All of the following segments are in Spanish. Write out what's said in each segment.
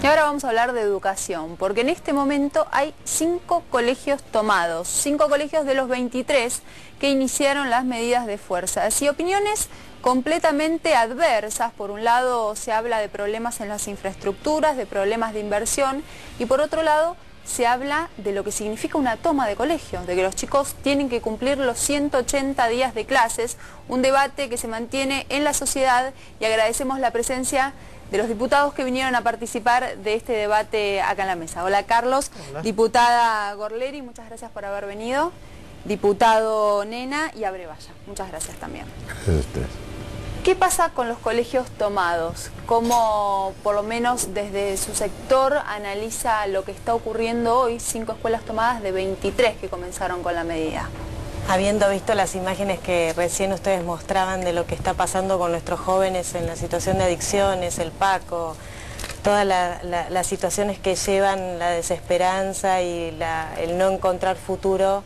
Y ahora vamos a hablar de educación, porque en este momento hay 5 colegios tomados, 5 colegios de los 23 que iniciaron las medidas de fuerza. Y opiniones completamente adversas. Por un lado se habla de problemas en las infraestructuras, de problemas de inversión, y por otro lado se habla de lo que significa una toma de colegio, de que los chicos tienen que cumplir los 180 días de clases, un debate que se mantiene en la sociedad, y agradecemos la presencia de los diputados que vinieron a participar de este debate acá en la mesa. Hola Carlos. Hola. Diputada Gorleri, muchas gracias por haber venido. Diputado Nena y Abrevaya, muchas gracias también. Gracias a ustedes. ¿Qué pasa con los colegios tomados? ¿Cómo, por lo menos desde su sector, analiza lo que está ocurriendo hoy? 5 escuelas tomadas de 23 que comenzaron con la medida. Habiendo visto las imágenes que recién ustedes mostraban de lo que está pasando con nuestros jóvenes en la situación de adicciones, el PACO, todas las situaciones que llevan la desesperanza y el no encontrar futuro,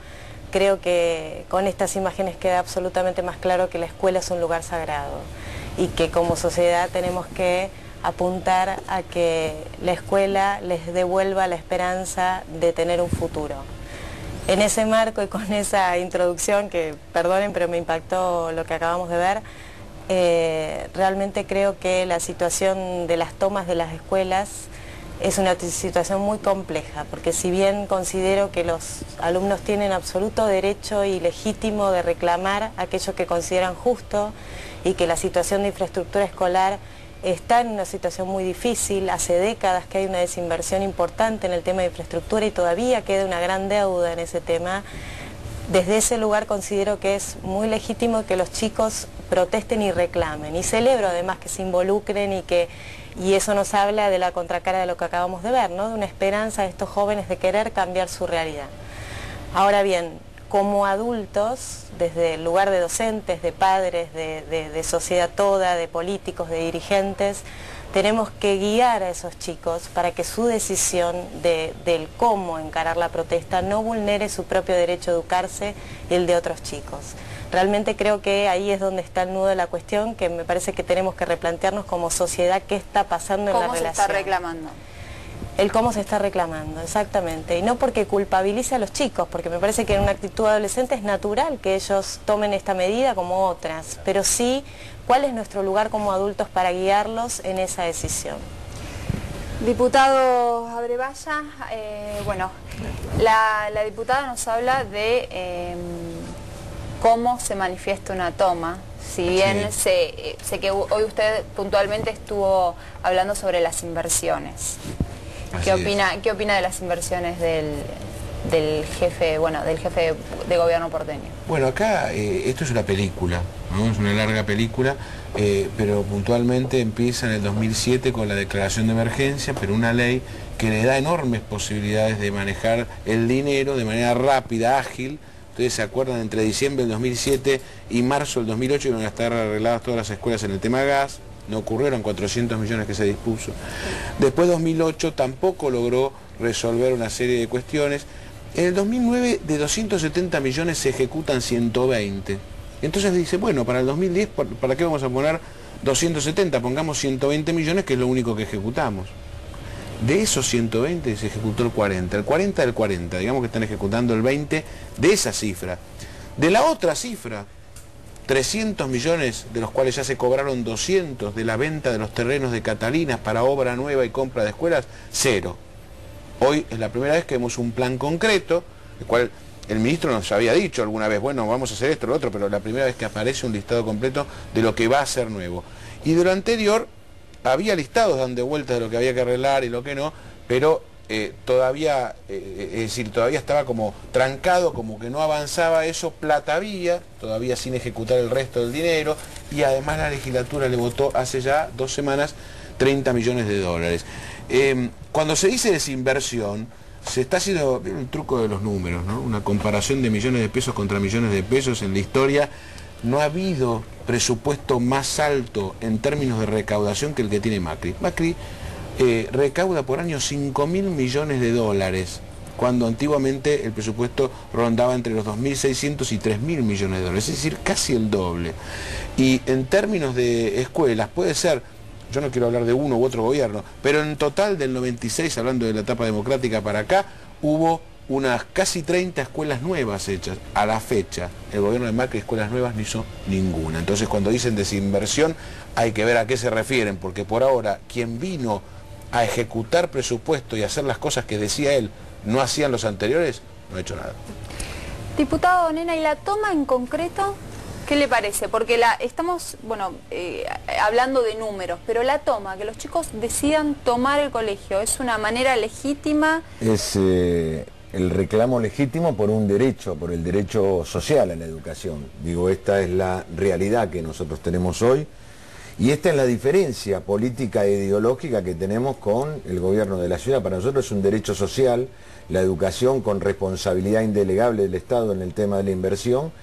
creo que con estas imágenes queda absolutamente más claro que la escuela es un lugar sagrado y que como sociedad tenemos que apuntar a que la escuela les devuelva la esperanza de tener un futuro. En ese marco y con esa introducción, que perdonen, pero me impactó lo que acabamos de ver, realmente creo que la situación de las tomas de las escuelas es una situación muy compleja, porque si bien considero que los alumnos tienen absoluto derecho y legítimo de reclamar aquello que consideran justo y que la situación de infraestructura escolar está en una situación muy difícil, hace décadas que hay una desinversión importante en el tema de infraestructura y todavía queda una gran deuda en ese tema. Desde ese lugar considero que es muy legítimo que los chicos protesten y reclamen, y celebro además que se involucren y eso nos habla de la contracara de lo que acabamos de ver, ¿no? De una esperanza de estos jóvenes de querer cambiar su realidad. Ahora bien, como adultos, desde el lugar de docentes, de padres, de sociedad toda, de políticos, de dirigentes, tenemos que guiar a esos chicos para que su decisión del cómo encarar la protesta no vulnere su propio derecho a educarse y el de otros chicos. Realmente creo que ahí es donde está el nudo de la cuestión, que me parece que tenemos que replantearnos como sociedad qué está pasando en la relación. ¿Cómo se está reclamando? El cómo se está reclamando, exactamente. Y no porque culpabilice a los chicos, porque me parece que en una actitud adolescente es natural que ellos tomen esta medida como otras, pero sí cuál es nuestro lugar como adultos para guiarlos en esa decisión. Diputado Abrevaya, bueno, la diputada nos habla de cómo se manifiesta una toma. Si bien sé que hoy usted puntualmente estuvo hablando sobre las inversiones. ¿Qué opina de las inversiones del jefe de gobierno porteño? Bueno, acá esto es una película, ¿no? Es una larga película, pero puntualmente empieza en el 2007 con la declaración de emergencia, pero una ley que le da enormes posibilidades de manejar el dinero de manera rápida, ágil. Ustedes se acuerdan, entre diciembre del 2007 y marzo del 2008 iban a estar arregladas todas las escuelas en el tema gas. No ocurrieron 400 millones que se dispuso. Después 2008 tampoco logró resolver una serie de cuestiones. En el 2009 de 270 millones se ejecutan 120. Entonces dice, bueno, para el 2010, ¿para qué vamos a poner 270? Pongamos 120 millones, que es lo único que ejecutamos. De esos 120 se ejecutó el 40 del 40, digamos que están ejecutando el 20 de esa cifra. De la otra cifra, 300 millones, de los cuales ya se cobraron 200 de la venta de los terrenos de Catalinas para obra nueva y compra de escuelas, 0. Hoy es la primera vez que vemos un plan concreto, el cual el ministro nos había dicho alguna vez, bueno, vamos a hacer esto, lo otro, pero la primera vez que aparece un listado completo de lo que va a ser nuevo. Y de lo anterior había listados dando vueltas de lo que había que arreglar y lo que no, pero todavía, es decir, todavía estaba como trancado, como que no avanzaba eso, plata había, todavía sin ejecutar el resto del dinero, y además la legislatura le votó hace ya 2 semanas 30 millones de dólares. Cuando se dice desinversión, se está haciendo el truco de los números, ¿no? Una comparación de millones de pesos contra millones de pesos en la historia. No ha habido presupuesto más alto en términos de recaudación que el que tiene Macri. Macri recauda por año 5.000 millones de dólares, cuando antiguamente el presupuesto rondaba entre los 2.600 y 3.000 millones de dólares, es decir, casi el doble. Y en términos de escuelas puede ser yo no quiero hablar de uno u otro gobierno, pero en total del 96, hablando de la etapa democrática para acá, hubo unas casi 30 escuelas nuevas hechas. A la fecha, el gobierno de Macri escuelas nuevas no hizo ninguna. Entonces cuando dicen desinversión, hay que ver a qué se refieren, porque por ahora quien vino a ejecutar presupuesto y hacer las cosas que decía él no hacían los anteriores, no ha hecho nada. Diputado Nena, ¿y la toma en concreto? ¿Qué le parece? Porque estamos, bueno, hablando de números, pero la toma, que los chicos decidan tomar el colegio, ¿es una manera legítima? Es el reclamo legítimo por un derecho, por el derecho social a la educación. Digo, esta es la realidad que nosotros tenemos hoy y esta es la diferencia política e ideológica que tenemos con el gobierno de la ciudad. Para nosotros es un derecho social, la educación con responsabilidad indelegable del Estado en el tema de la inversión,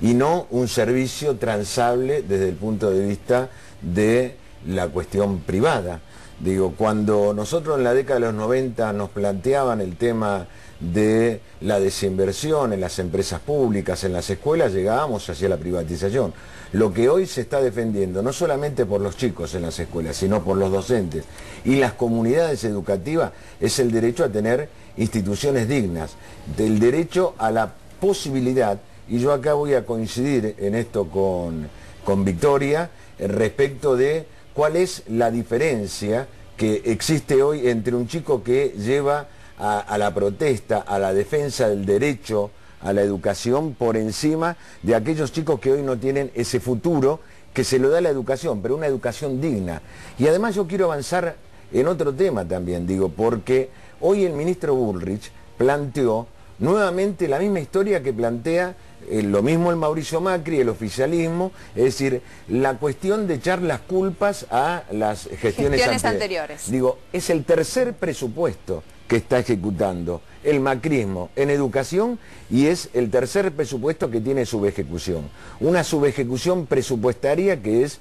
y no un servicio transable desde el punto de vista de la cuestión privada. Digo, cuando nosotros en la década de los 90 nos planteaban el tema de la desinversión en las empresas públicas, en las escuelas, llegábamos hacia la privatización. Lo que hoy se está defendiendo, no solamente por los chicos en las escuelas, sino por los docentes y las comunidades educativas, es el derecho a tener instituciones dignas, del derecho a la posibilidad. Y yo acá voy a coincidir en esto con Victoria respecto de cuál es la diferencia que existe hoy entre un chico que lleva a la protesta, a la defensa del derecho a la educación por encima de aquellos chicos que hoy no tienen ese futuro que se lo da la educación, pero una educación digna. Y además yo quiero avanzar en otro tema también, digo, porque hoy el ministro Bullrich planteó nuevamente la misma historia que plantea lo mismo el Mauricio Macri, el oficialismo, es decir, la cuestión de echar las culpas a las gestiones anteriores. Digo, es el tercer presupuesto que está ejecutando el macrismo en educación y es el tercer presupuesto que tiene subejecución. Una subejecución presupuestaria que es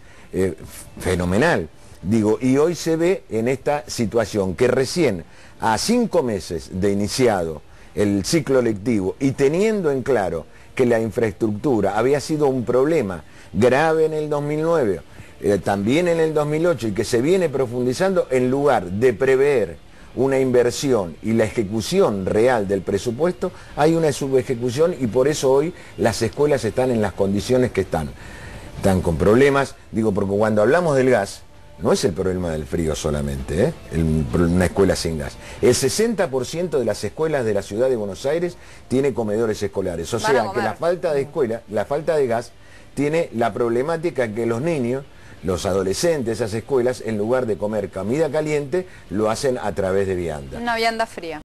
fenomenal. Digo, y hoy se ve en esta situación que recién a 5 meses de iniciado el ciclo lectivo y teniendo en claro que la infraestructura había sido un problema grave en el 2009, también en el 2008 y que se viene profundizando, en lugar de prever una inversión y la ejecución real del presupuesto, hay una subejecución y por eso hoy las escuelas están en las condiciones que están. Están con problemas, digo, porque cuando hablamos del gas, no es el problema del frío solamente, una escuela sin gas. El 60% de las escuelas de la ciudad de Buenos Aires tiene comedores escolares. O sea que la falta de escuela, la falta de gas, tiene la problemática que los niños, los adolescentes, esas escuelas, en lugar de comer comida caliente, lo hacen a través de vianda. Una vianda fría.